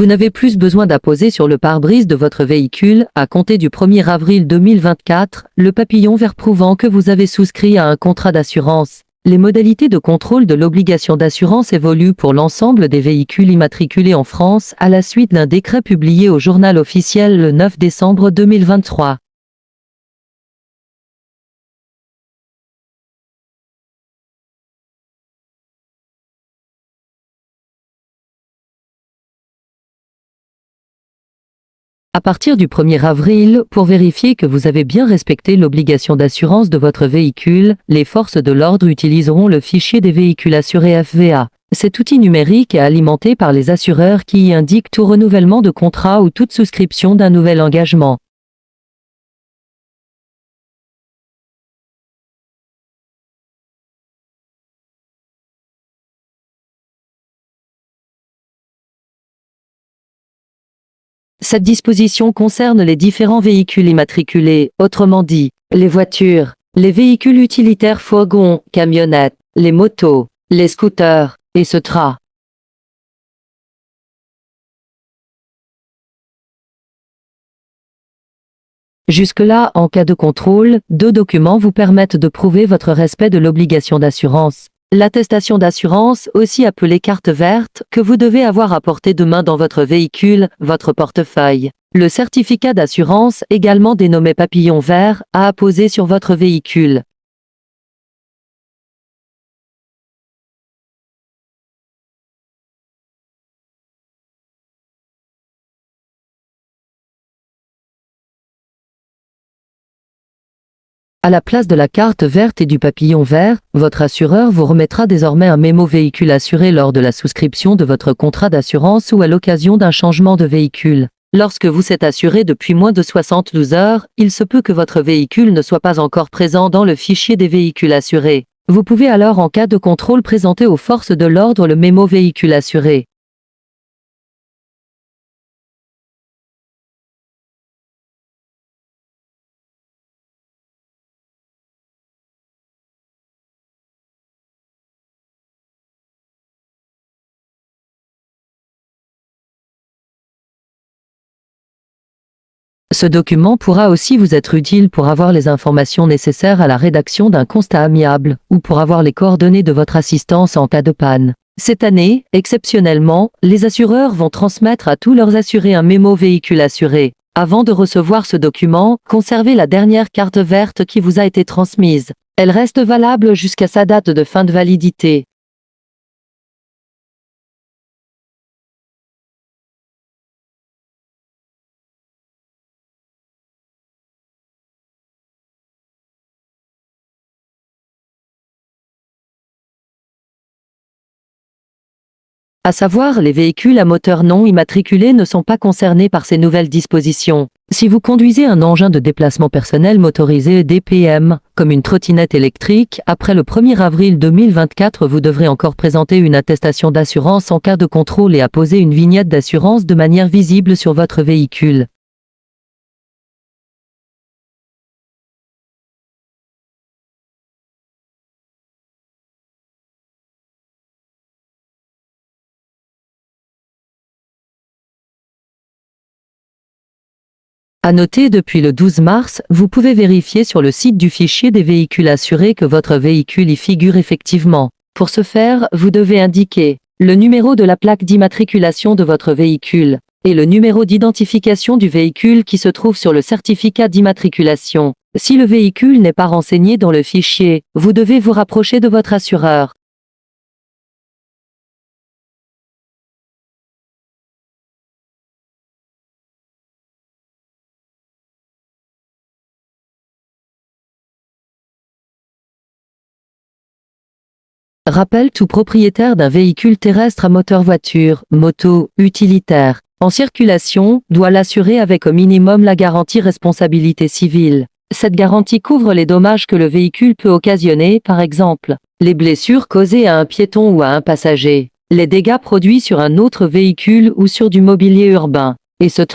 Vous n'avez plus besoin d'apposer sur le pare-brise de votre véhicule, à compter du 1er avril 2024, le papillon vert prouvant que vous avez souscrit à un contrat d'assurance. Les modalités de contrôle de l'obligation d'assurance évoluent pour l'ensemble des véhicules immatriculés en France à la suite d'un décret publié au Journal officiel le 9 décembre 2023. À partir du 1er avril, pour vérifier que vous avez bien respecté l'obligation d'assurance de votre véhicule, les forces de l'ordre utiliseront le fichier des véhicules assurés FVA. Cet outil numérique est alimenté par les assureurs qui y indiquent tout renouvellement de contrat ou toute souscription d'un nouvel engagement. Cette disposition concerne les différents véhicules immatriculés, autrement dit, les voitures, les véhicules utilitaires fourgons, camionnettes, les motos, les scooters, etc. Jusque-là, en cas de contrôle, 2 documents vous permettent de prouver votre respect de l'obligation d'assurance. L'attestation d'assurance, aussi appelée carte verte, que vous devez avoir à portée de main dans votre véhicule, votre portefeuille. Le certificat d'assurance, également dénommé papillon vert, à apposer sur votre véhicule. À la place de la carte verte et du papillon vert, votre assureur vous remettra désormais un mémo véhicule assuré lors de la souscription de votre contrat d'assurance ou à l'occasion d'un changement de véhicule. Lorsque vous êtes assuré depuis moins de 72 heures, il se peut que votre véhicule ne soit pas encore présent dans le fichier des véhicules assurés. Vous pouvez alors en cas de contrôle présenter aux forces de l'ordre le mémo véhicule assuré. Ce document pourra aussi vous être utile pour avoir les informations nécessaires à la rédaction d'un constat amiable ou pour avoir les coordonnées de votre assistance en cas de panne. Cette année, exceptionnellement, les assureurs vont transmettre à tous leurs assurés un mémo véhicule assuré. Avant de recevoir ce document, conservez la dernière carte verte qui vous a été transmise. Elle reste valable jusqu'à sa date de fin de validité. À savoir, les véhicules à moteur non immatriculé ne sont pas concernés par ces nouvelles dispositions. Si vous conduisez un engin de déplacement personnel motorisé DPM, comme une trottinette électrique, après le 1er avril 2024, vous devrez encore présenter une attestation d'assurance en cas de contrôle et apposer une vignette d'assurance de manière visible sur votre véhicule. À noter, depuis le 12 mars, vous pouvez vérifier sur le site du fichier des véhicules assurés que votre véhicule y figure effectivement. Pour ce faire, vous devez indiquer le numéro de la plaque d'immatriculation de votre véhicule et le numéro d'identification du véhicule qui se trouve sur le certificat d'immatriculation. Si le véhicule n'est pas renseigné dans le fichier, vous devez vous rapprocher de votre assureur. Rappel: tout propriétaire d'un véhicule terrestre à moteur voiture, moto, utilitaire, en circulation, doit l'assurer avec au minimum la garantie responsabilité civile. Cette garantie couvre les dommages que le véhicule peut occasionner, par exemple, les blessures causées à un piéton ou à un passager, les dégâts produits sur un autre véhicule ou sur du mobilier urbain, etc.